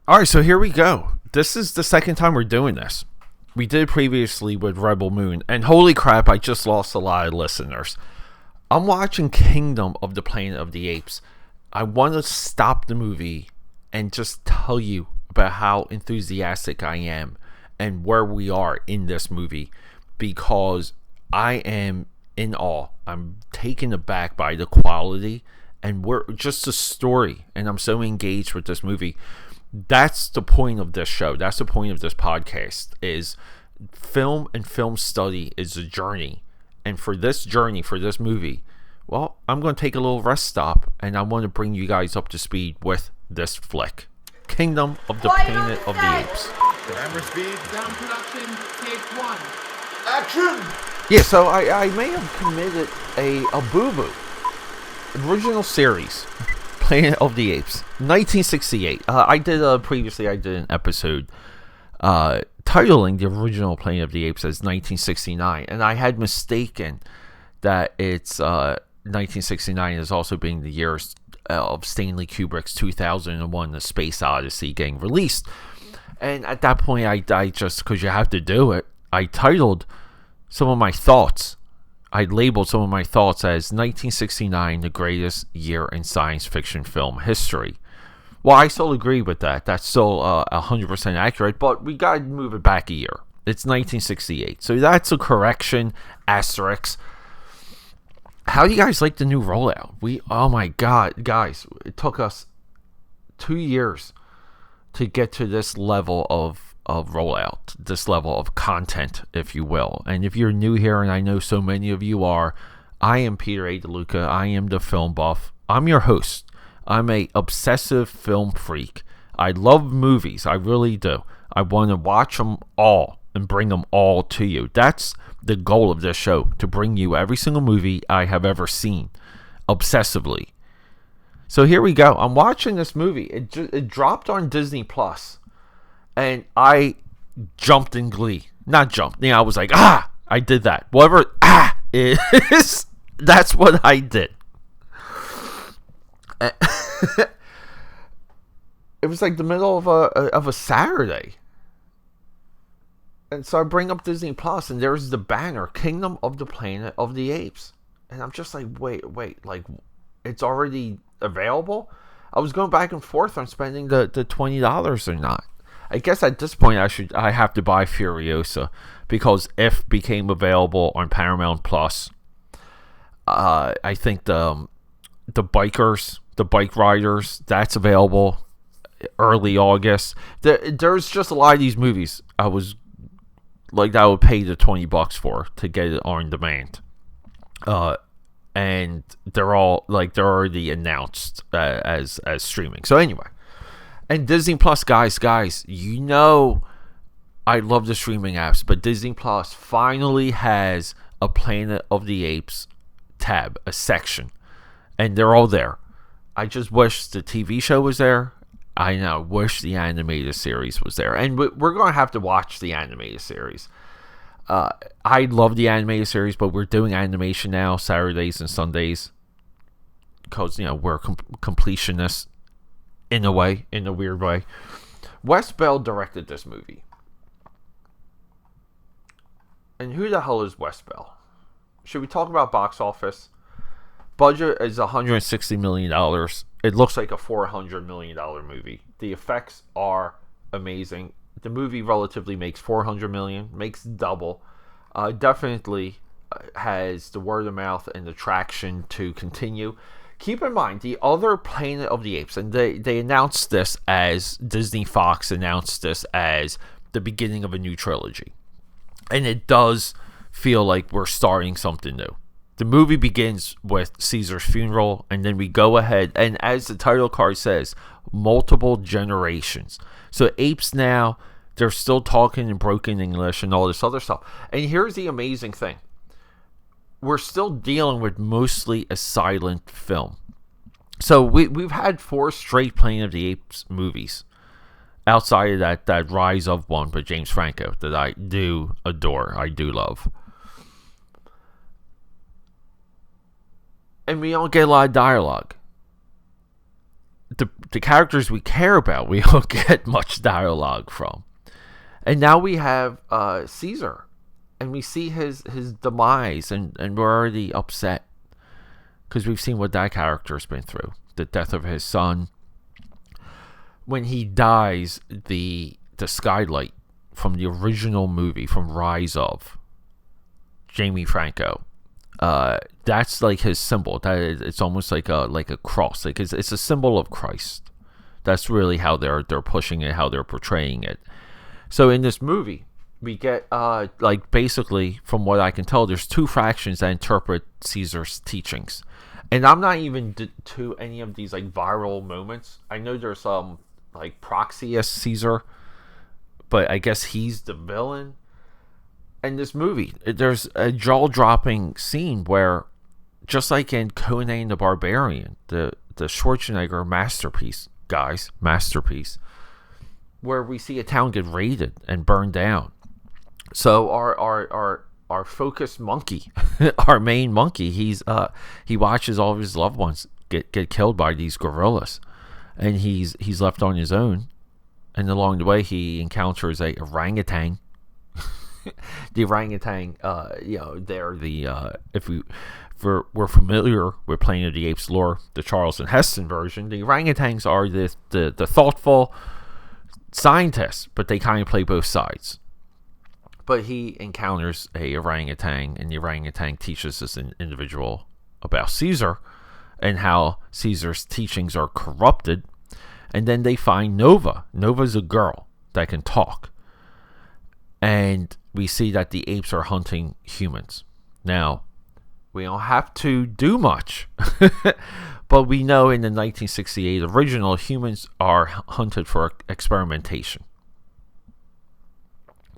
All right, so here we go. This is the second time we're doing this. We did previously with Rebel Moon, and holy crap, I just lost a lot of listeners. I'm watching Kingdom of the Planet of the Apes. I want to stop the movie and just tell you about how enthusiastic I am and where we are in this movie, because I am in awe. I'm taken aback by the quality and we're just the story, and I'm so engaged with this movie. That's the point of this show. That's the point of this podcast. Is film and film study is a journey, and for this journey, for this movie, well, I'm going to take a little rest stop, and I want to bring you guys up to speed with this flick, Kingdom of the Planet of the Apes. Camera speed. Sound production, take one. Action! Yeah, so I may have committed a boo-boo. Original series, Planet of the Apes, 1968. I did an episode titling the original Planet of the Apes as 1969, and I had mistaken that it's 1969 as also being the year of Stanley Kubrick's 2001: The Space Odyssey getting released. And at that point, I just, because you have to do it, I titled some of my thoughts. I labeled some of my thoughts as 1969, the greatest year in science fiction film history. Well, I still agree with that. That's still 100% accurate, but we got to move it back a year. It's 1968. So that's a correction, asterisk. How do you guys like the new rollout? Oh my God, guys, it took us 2 years to get to this level of rollout, this level of content, if you will. And if you're new here, and I know so many of you are, I am Peter A. DeLuca. I am the Film Buff. I'm your host. I'm a obsessive film freak. I love movies. I really do. I want to watch them all and bring them all to you. That's the goal of this show, to bring you every single movie I have ever seen, obsessively. So here we go. I'm watching this movie. It dropped on Disney Plus. And I jumped in glee. Not jumped. I was like, I did that. Whatever is, that's what I did. It was like the middle of a Saturday. And so I bring up Disney Plus, and there's the banner, Kingdom of the Planet of the Apes. And I'm just like, wait, like, it's already available? I was going back and forth on spending the $20 or not. I guess at this point I have to buy Furiosa, because if became available on Paramount Plus. I think the bike riders, that's available early August. There's just a lot of these movies I was like, I would pay the $20 for to get it on demand. And they're all like, they're already announced as streaming. So anyway. And Disney Plus, guys, you know I love the streaming apps, but Disney Plus finally has a Planet of the Apes tab, a section, and they're all there. I just wish the TV show was there. I now wish the animated series was there, and we're going to have to watch the animated series. I love the animated series, but we're doing animation now, Saturdays and Sundays, because, we're completionists. In a weird way. Wes Bell directed this movie. And who the hell is Wes Bell? Should we talk about box office? Budget is $160 million. It looks like a $400 million movie. The effects are amazing. The movie relatively makes $400 million, makes double. Definitely has the word of mouth and the traction to continue. Keep in mind, the other Planet of the Apes, and they announced this as, Disney Fox announced this as the beginning of a new trilogy. And it does feel like we're starting something new. The movie begins with Caesar's funeral, and then we go ahead, and as the title card says, multiple generations. So apes now, they're still talking in broken English and all this other stuff. And here's the amazing thing. We're still dealing with mostly a silent film. So we've had 4 straight Planet of the Apes movies. Outside of that Rise of one by James Franco that I do adore. I do love. And we don't get a lot of dialogue. the characters we care about, we don't get much dialogue from. And now we have Caesar, and we see his demise, and we're already upset because we've seen what that character's been through. The death of his son. When he dies, the skylight from the original movie, from Rise of, Jamie Franco, that's like his symbol. It's almost like a cross. Like it's a symbol of Christ. That's really how they're pushing it, how they're portraying it. So in this movie, we get like basically, from what I can tell, there's two factions that interpret Caesar's teachings. And I'm not even to any of these like viral moments. I know there's some like Proxius Caesar, but I guess he's the villain. In this movie, there's a jaw-dropping scene where, just like in Conan the Barbarian, the Schwarzenegger masterpiece, where we see a town get raided and burned down. So our focus monkey, our main monkey, he watches all of his loved ones get killed by these guerrillas, and he's left on his own. And along the way, he encounters a orangutan. The orangutan, they're the if we're familiar with Planet of the Apes lore, the Charlton Heston version, the orangutans are the thoughtful scientists, but they kind of play both sides. But he encounters a orangutan, and the orangutan teaches this individual about Caesar and how Caesar's teachings are corrupted. And then they find Nova. Nova's a girl that can talk. And we see that the apes are hunting humans. Now, we don't have to do much. But we know in the 1968 original, humans are hunted for experimentation.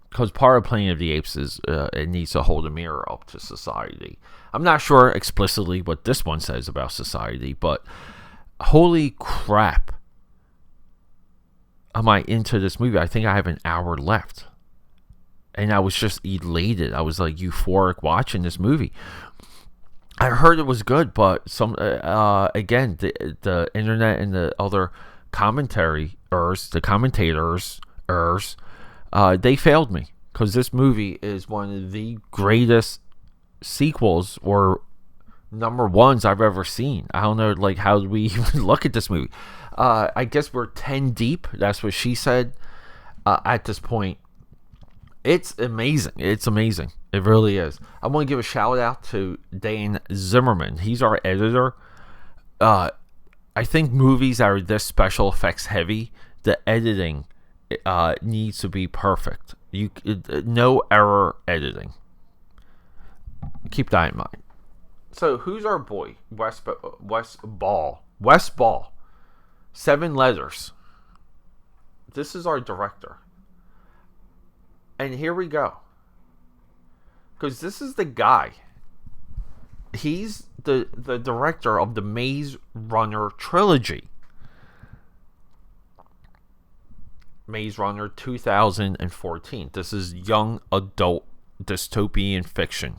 Because part of Planet of the Apes is it needs to hold a mirror up to society. I'm not sure explicitly what this one says about society, but holy crap. Am I into this movie? I think I have an hour left. And I was just elated. I was like euphoric watching this movie. I heard it was good, but again, the internet and the other commentators, they failed me, because this movie is one of the greatest sequels or number ones I've ever seen. I don't know, like, how do we even look at this movie? I guess we're 10 deep. That's what she said. At this point, it's amazing. It's amazing. It really is. I want to give a shout out to Dan Zimmerman. He's our editor. I think movies that are this special effects heavy, the editing needs to be perfect. No error editing. Keep that in mind. So who's our boy? Wes Ball. 7 letters. This is our director. And here we go. Because this is the guy. He's the director of the Maze Runner trilogy. Maze Runner 2014. This is young adult dystopian fiction.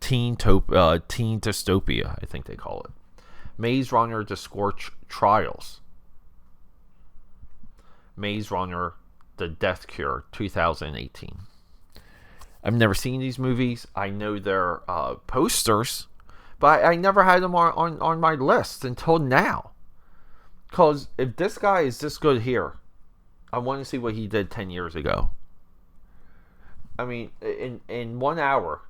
Teen dystopia, I think they call it. Maze Runner The Scorch Trials. Maze Runner The Death Cure 2018. I've never seen these movies. I know their posters, but I never had them on my list until now. Because if this guy is this good here, I want to see what he did 10 years ago. I mean, in 1 hour,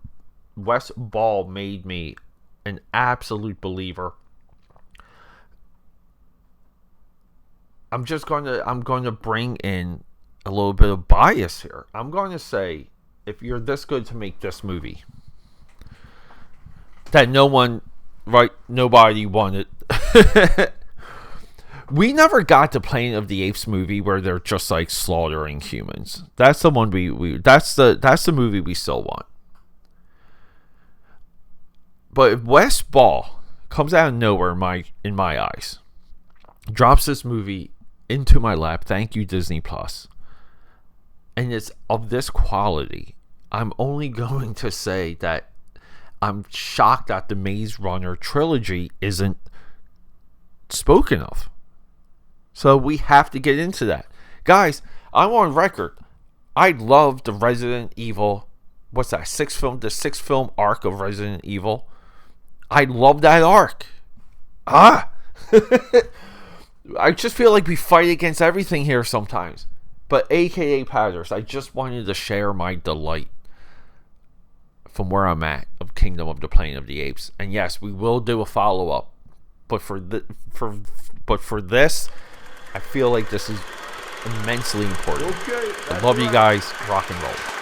Wes Ball made me an absolute believer. I'm going to bring in a little bit of bias here. I'm going to say, if you're this good to make this movie, that nobody wanted. We never got the Planet of the Apes movie where they're just like slaughtering humans. That's the one that's the movie we still want. But if Wes Ball comes out of nowhere in my eyes, drops this movie into my lap, thank you Disney Plus, and it's of this quality, I'm only going to say that I'm shocked that the Maze Runner trilogy isn't spoken of. So we have to get into that. Guys, I'm on record. I love the Resident Evil, what's that, the sixth film arc of Resident Evil. I love that arc. I just feel like we fight against everything here sometimes. But AKA Padders, I just wanted to share my delight from where I'm at of Kingdom of the Planet of the Apes. And yes, we will do a follow-up. But for this, I feel like this is immensely important. Okay. I love you guys. Rock and roll.